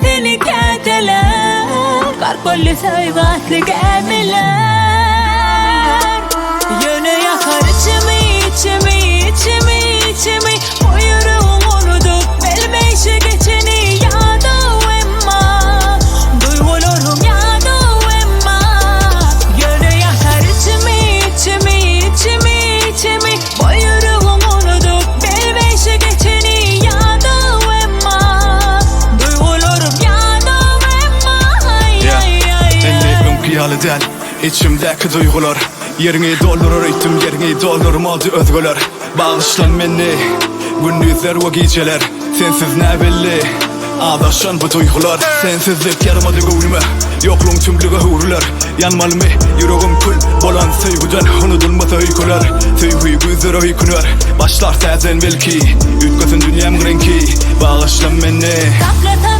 seni kendiler Karkollu saybatlı gemiler Yine yakar içimi O yüreğim unutup bilmeyişi geçeni Yada emma Duygularım yada emma Yine yakar içimi O yüreğim unutup bilmeyişi geçeni Yada emma Duygularım yada emma Ellerim kıyalı del İçimdeki duygular Yerini doldurur ittim yerini doldurum oldu özgüler Bağışlan beni Gündüzler ve geceler Sensiz ne belli Adaşan bu duygular Sensizlik yarmadı gönlüme Yokluğun tümlüğü hurlar Yanmalı mı yüreğim kül Bolan sevgiden unutulmasa uykular Sevgiyi gözler uykunar Başlar sezen belki Ütkötün dünyam renki Bağışlan beni Saklatan